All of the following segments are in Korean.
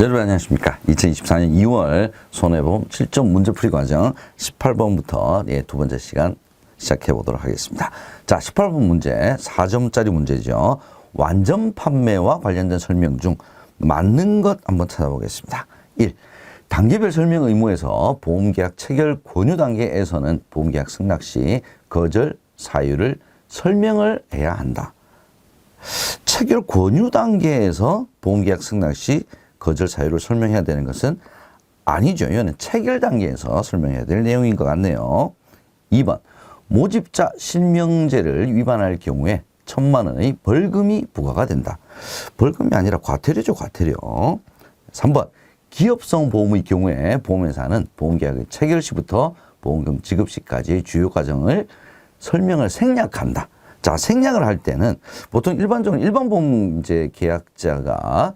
여러분 안녕하십니까. 2024년 2월 손해보험 7점 문제풀이 과정 18번부터 두 번째 시간 시작해 보도록 하겠습니다. 자, 18번 문제 4점짜리 문제죠. 완전 판매와 관련된 설명 중 맞는 것 한번 찾아보겠습니다. 1. 단계별 설명 의무에서 보험계약 체결 권유 단계에서는 보험계약 승낙 시 거절 사유를 설명을 해야 한다. 체결 권유 단계에서 보험계약 승낙 시 거절 사유를 설명해야 되는 것은 아니죠. 이거는 체결 단계에서 설명해야 될 내용인 것 같네요. 2번, 모집자 실명제를 위반할 경우에 1,000만 원의 벌금이 부과가 된다. 벌금이 아니라 과태료죠, 과태료. 3번, 기업성 보험의 경우에 보험회사는 보험계약의 체결 시부터 보험금 지급 시까지의 주요 과정을 설명을 생략한다. 자, 생략을 할 때는 보통 일반적으로 일반 보험 이제 계약자가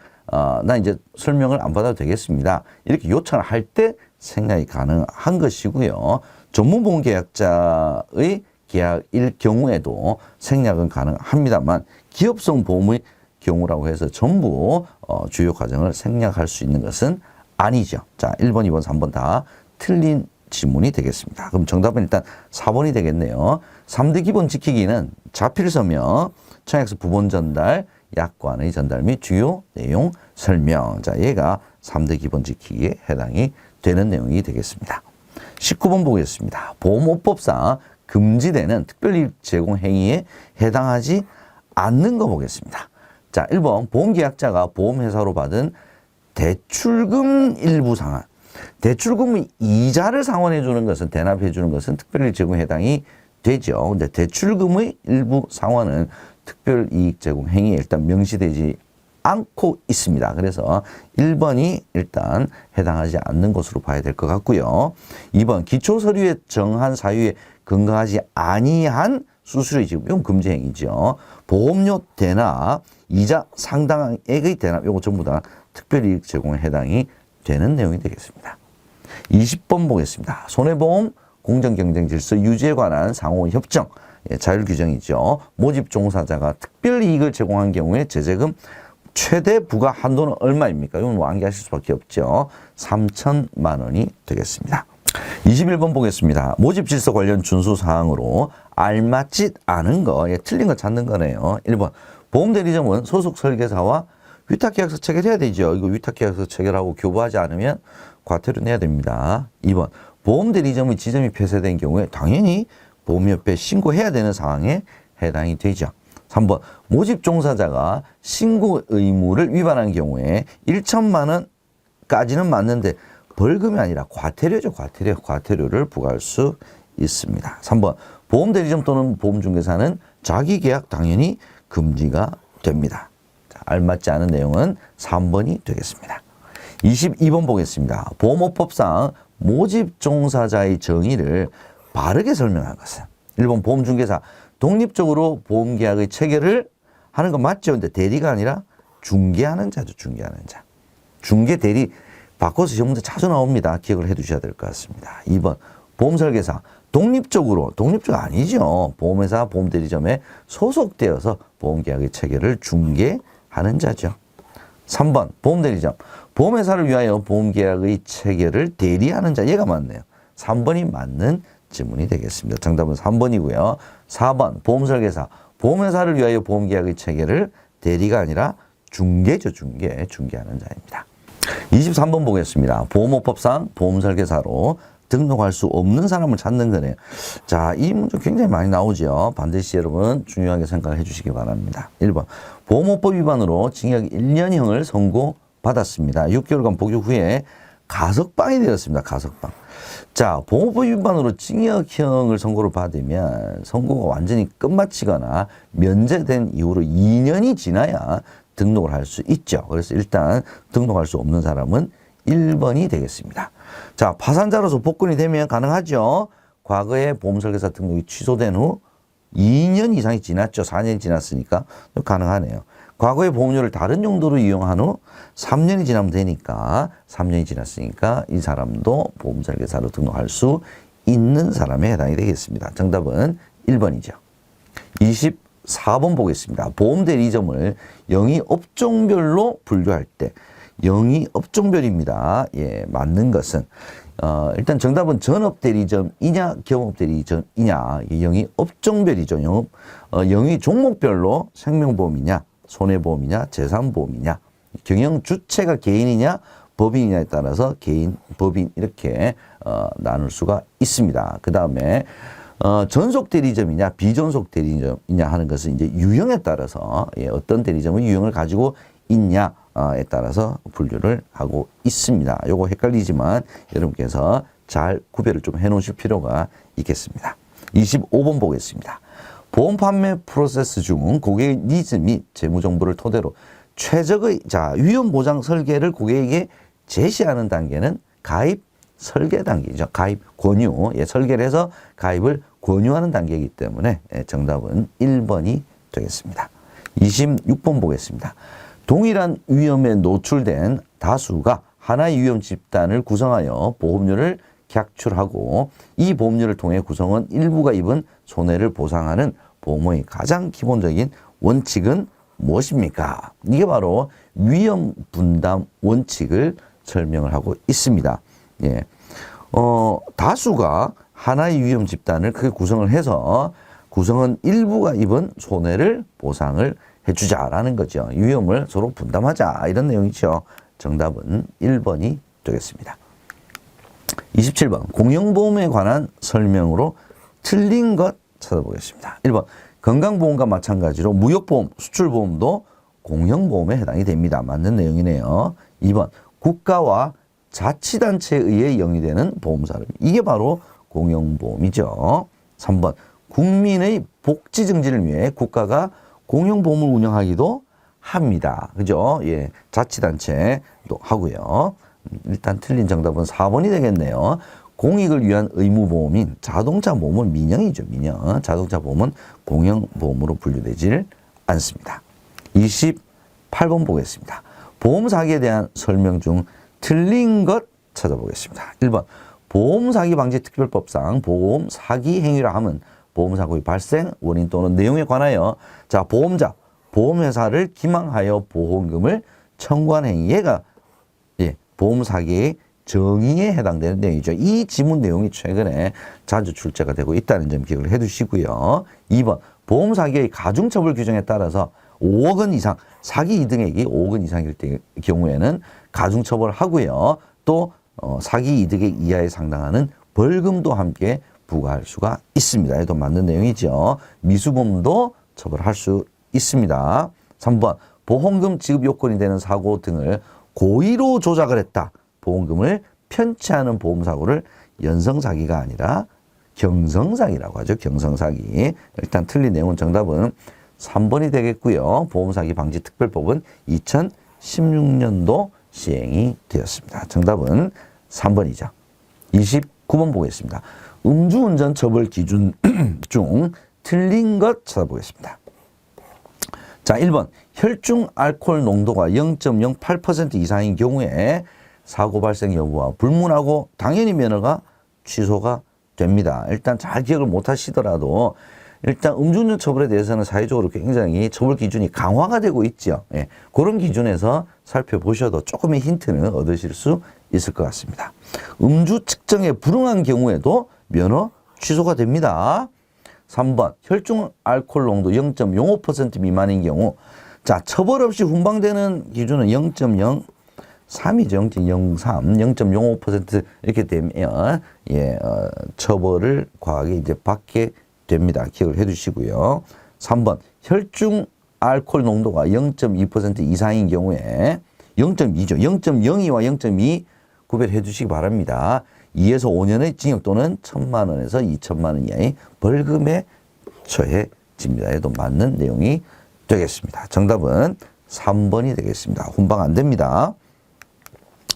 나 이제 설명을 안 받아도 되겠습니다. 이렇게 요청을 할 때 생략이 가능한 것이고요. 전문 보험 계약자의 계약일 경우에도 생략은 가능합니다만 기업성 보험의 경우라고 해서 전부 주요 과정을 생략할 수 있는 것은 아니죠. 자, 1번, 2번, 3번 다 틀린 질문이 되겠습니다. 그럼 정답은 일단 4번이 되겠네요. 3대 기본 지키기는 자필 서명, 청약서 부본 전달, 약관의 전달 및 주요 내용 설명. 자, 얘가 3대 기본 지키기에 해당이 되는 내용이 되겠습니다. 19번 보겠습니다. 보험업법상 금지되는 특별이익 제공 행위에 해당하지 않는 거 보겠습니다. 자, 1번 보험계약자가 보험회사로 받은 대출금 일부 상환. 대출금의 이자를 상환해 주는 것은 대납해 주는 것은 특별이익 제공에 해당이 되죠. 근데 대출금의 일부 상환은 특별이익 제공 행위에 일단 명시되지 않고 있습니다. 그래서 1번이 일단 해당하지 않는 것으로 봐야 될 것 같고요. 2번 기초서류에 정한 사유에 근거하지 아니한 수수료 지급, 이건 금지 행위죠. 보험료 대납, 이자 상당액의 대납, 이거 전부 다 특별이익 제공에 해당이 되는 내용이 되겠습니다. 20번 보겠습니다. 손해보험 공정경쟁질서 유지에 관한 상호협정, 자율규정이죠. 모집 종사자가 특별이익을 제공한 경우에 제재금 최대 부과 한도는 얼마입니까? 이건 뭐 암기하실 수밖에 없죠. 3,000만 원이 되겠습니다. 21번 보겠습니다. 모집질서 관련 준수사항으로 알맞지 않은 거, 틀린 거 찾는 거네요. 1번, 보험대리점은 소속 설계사와 위탁계약서 체결해야 되죠. 이거 위탁계약서 체결하고 교부하지 않으면 과태료 내야 됩니다. 2번, 보험대리점의 지점이 폐쇄된 경우에 당연히 보험협회에 신고해야 되는 상황에 해당이 되죠. 3번, 모집 종사자가 신고 의무를 위반한 경우에 1,000만 원까지는 맞는데 벌금이 아니라 과태료죠. 과태료를 부과할 수 있습니다. 3번, 보험대리점 또는 보험중개사는 자기계약 당연히 금지가 됩니다. 자, 알맞지 않은 내용은 3번이 되겠습니다. 22번 보겠습니다. 보험업법상 모집 종사자의 정의를 바르게 설명한 것은 1번 보험중개사 독립적으로 보험계약의 체결을 하는 건 맞죠. 근데 대리가 아니라 중개하는 자죠. 중개하는 자. 중개 대리 바꿔서 시험 문제 자주 나옵니다. 기억을 해 두셔야 될 것 같습니다. 2번 보험설계사 독립적으로, 독립적 아니죠. 보험회사 보험대리점에 소속되어서 보험계약의 체결을 중개하는 자죠. 3번 보험대리점 보험회사를 위하여 보험계약의 체결을 대리하는 자. 얘가 맞네요. 3번이 맞는 질문이 되겠습니다. 정답은 3번이고요. 4번 보험설계사 보험회사를 위하여 보험계약의 체결을 대리가 아니라 중개죠. 중개하는 자입니다. 23번 보겠습니다. 보험업법상 보험설계사로 등록할 수 없는 사람을 찾는 거네요. 자, 이 문제 굉장히 많이 나오죠. 반드시 여러분 중요하게 생각을 해주시기 바랍니다. 1번 보험업법 위반으로 징역 1년형을 선고받았습니다. 6개월간 복역 후에 가석방이 되었습니다. 가석방. 자, 보험법 위반으로 징역형을 선고를 받으면 선고가 완전히 끝마치거나 면제된 이후로 2년이 지나야 등록을 할 수 있죠. 그래서 일단 등록할 수 없는 사람은 1번이 되겠습니다. 자, 파산자로서 복권이 되면 가능하죠. 과거에 보험설계사 등록이 취소된 후 2년 이상이 지났죠. 4년이 지났으니까 가능하네요. 과거에 보험료를 다른 용도로 이용한 후 3년이 지나면 되니까 3년이 지났으니까 이 사람도 보험설계사로 등록할 수 있는 사람에 해당이 되겠습니다. 정답은 1번이죠. 24번 보겠습니다. 보험대리점을 영위 업종별로 분류할 때 영위 업종별입니다. 예, 맞는 것은 일단 정답은 전업대리점이냐 경업대리점이냐, 영위 업종별이죠. 영위 종목별로 생명보험이냐 손해보험이냐 재산보험이냐, 경영 주체가 개인이냐 법인이냐에 따라서 개인, 법인 이렇게 나눌 수가 있습니다. 그 다음에 전속 대리점이냐 비전속 대리점이냐 하는 것은 이제 유형에 따라서, 예, 어떤 대리점의 유형을 가지고 있냐에 따라서 분류를 하고 있습니다. 요거 헷갈리지만 여러분께서 잘 구별을 좀 해 놓으실 필요가 있겠습니다. 25번 보겠습니다. 보험 판매 프로세스 중 고객의 니즈 및 재무 정보를 토대로 최적의 위험 보장 설계를 고객에게 제시하는 단계는 가입 설계 단계죠. 가입 권유, 예, 설계를 해서 가입을 권유하는 단계이기 때문에, 예, 정답은 1번이 되겠습니다. 26번 보겠습니다. 동일한 위험에 노출된 다수가 하나의 위험 집단을 구성하여 보험료를 객출하고 이 보험료를 통해 구성원 일부가 입은 손해를 보상하는 보험의 가장 기본적인 원칙은 무엇입니까? 이게 바로 위험 분담 원칙을 설명을 하고 있습니다. 예. 다수가 하나의 위험 집단을 크게 구성을 해서 구성원 일부가 입은 손해를 보상을 해주자라는 거죠. 위험을 서로 분담하자, 이런 내용이죠. 정답은 1번이 되겠습니다. 27번 공영보험에 관한 설명으로 틀린 것 찾아보겠습니다. 1번 건강보험과 마찬가지로 무역보험, 수출보험도 공영보험에 해당이 됩니다. 맞는 내용이네요. 2번 국가와 자치단체에 의해 영위되는 보험사를, 이게 바로 공영보험이죠. 3번 국민의 복지 증진을 위해 국가가 공영보험을 운영하기도 합니다. 그죠? 예, 자치단체도 하고요. 일단 틀린 정답은 4번이 되겠네요. 공익을 위한 의무보험인 자동차 보험은 민영이죠. 민영. 자동차 보험은 공영보험으로 분류되질 않습니다. 28번 보겠습니다. 보험 사기에 대한 설명 중 틀린 것 찾아보겠습니다. 1번 보험 사기 방지 특별법상 보험 사기 행위라 함은 보험 사고의 발생 원인 또는 내용에 관하여 보험자, 보험회사를 기망하여 보험금을 청구한 행위, 얘가 보험 사기의 정의에 해당되는 내용이죠. 이 지문 내용이 최근에 자주 출제가 되고 있다는 점 기억을 해 두시고요. 2번 보험 사기의 가중처벌 규정에 따라서 5억 원 이상, 사기 이득액이 5억 원 이상일 경우에는 가중처벌을 하고요. 또 사기 이득액 이하에 상당하는 벌금도 함께 부과할 수가 있습니다. 이도 맞는 내용이죠. 미수범도 처벌할 수 있습니다. 3번 보험금 지급 요건이 되는 사고 등을 고의로 조작을 했다. 보험금을 편취하는 보험사고를 연성사기가 아니라 경성사기라고 하죠. 경성사기. 일단 틀린 내용은 정답은 3번이 되겠고요. 보험사기 방지 특별법은 2016년도 시행이 되었습니다. 정답은 3번이죠. 29번 보겠습니다. 음주운전 처벌 기준 중 틀린 것 찾아보겠습니다. 자, 1번 혈중 알코올 농도가 0.08% 이상인 경우에 사고 발생 여부와 불문하고 당연히 면허가 취소가 됩니다. 일단 잘 기억을 못 하시더라도 일단 음주운전 처벌에 대해서는 사회적으로 굉장히 처벌 기준이 강화가 되고 있죠. 예, 그런 기준에서 살펴보셔도 조금의 힌트는 얻으실 수 있을 것 같습니다. 음주 측정에 불응한 경우에도 면허 취소가 됩니다. 3번 혈중 알코올 농도 0.05% 미만인 경우, 처벌 없이 훈방되는 기준은 0.03이죠. 0.03, 0.05% 이렇게 되면 처벌을 과하게 이제 받게 됩니다. 기억을 해두시고요. 3번 혈중 알코올 농도가 0.2% 이상인 경우에 0.2죠. 0.02와 0.2 구별해 주시기 바랍니다. 2에서 5년의 징역 또는 1,000만 원에서 2,000만 원 이하의 벌금에 처해집니다. 에도 맞는 내용이 되겠습니다. 정답은 3번이 되겠습니다. 훈방 안 됩니다.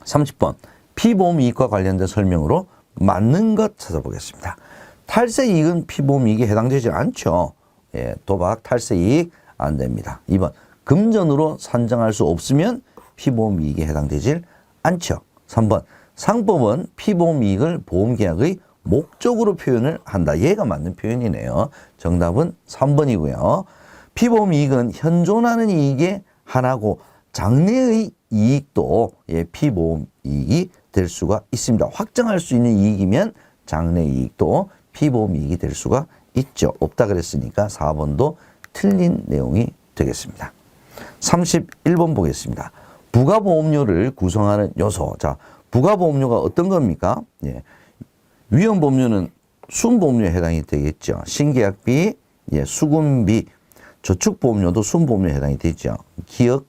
30번 피보험 이익과 관련된 설명으로 맞는 것 찾아보겠습니다. 탈세 이익은 피보험 이익에 해당되지 않죠. 도박, 탈세 이익 안 됩니다. 2번 금전으로 산정할 수 없으면 피보험 이익에 해당되질 않죠. 3번 상법은 피보험 이익을 보험계약의 목적으로 표현을 한다. 얘가 맞는 표현이네요. 정답은 3번이고요. 피보험 이익은 현존하는 이익의 하나고 장래의 이익도 예, 피보험 이익이 될 수가 있습니다. 확정할 수 있는 이익이면 장래 이익도 피보험 이익이 될 수가 있죠. 없다 그랬으니까 4번도 틀린 내용이 되겠습니다. 31번 보겠습니다. 부가보험료를 구성하는 요소. 자, 부가보험료가 어떤 겁니까? 예. 위험보험료는 순보험료에 해당이 되겠죠. 신계약비, 예, 수금비, 저축보험료도 순보험료에 해당이 되죠. 기억,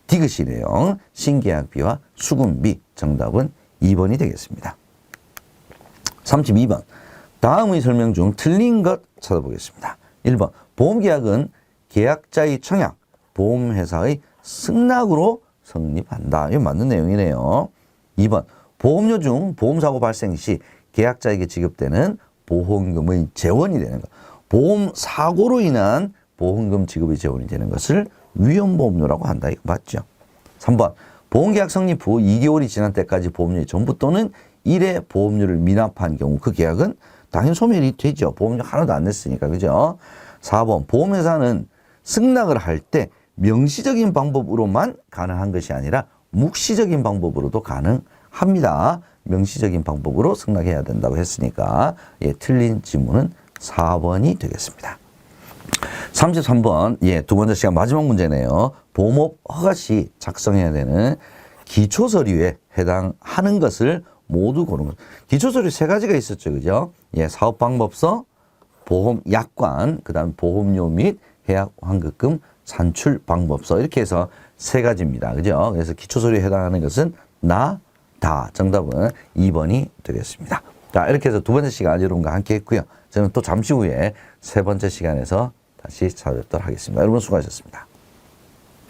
디귿이네요. 신계약비와 수금비. 정답은 2번이 되겠습니다. 32번. 다음의 설명 중 틀린 것 찾아보겠습니다. 1번. 보험계약은 계약자의 청약, 보험회사의 승낙으로 성립한다. 이거 맞는 내용이네요. 2번. 보험료 중 보험사고 발생 시 계약자에게 지급되는 보험금의 재원이 되는 것. 보험사고로 인한 보험금 지급의 재원이 되는 것을 위험보험료라고 한다. 이거 맞죠? 3번. 보험계약 성립 후 2개월이 지난 때까지 보험료의 전부 또는 1회 보험료를 미납한 경우 그 계약은 당연히 소멸이 되죠. 보험료 하나도 안 냈으니까. 그죠? 4번. 보험회사는 승낙을 할 때 명시적인 방법으로만 가능한 것이 아니라 묵시적인 방법으로도 가능합니다. 명시적인 방법으로 승낙해야 된다고 했으니까 예, 틀린 지문은 4번이 되겠습니다. 33번, 예, 두 번째 시간 마지막 문제네요. 보험업 허가 시 작성해야 되는 기초서류에 해당하는 것을 모두 고르는 것. 기초서류 세 가지가 있었죠. 그죠? 예, 사업방법서, 보험약관, 그 다음 보험료 및 해약환급금 산출방법서. 이렇게 해서 세 가지입니다. 그죠? 그래서 기초서류에 해당하는 것은 나, 다. 정답은 2번이 되겠습니다. 자, 이렇게 해서 두 번째 시간 여러분과 함께 했고요. 저는 또 잠시 후에 세 번째 시간에서 다시 찾아뵙도록 하겠습니다. 여러분 수고하셨습니다.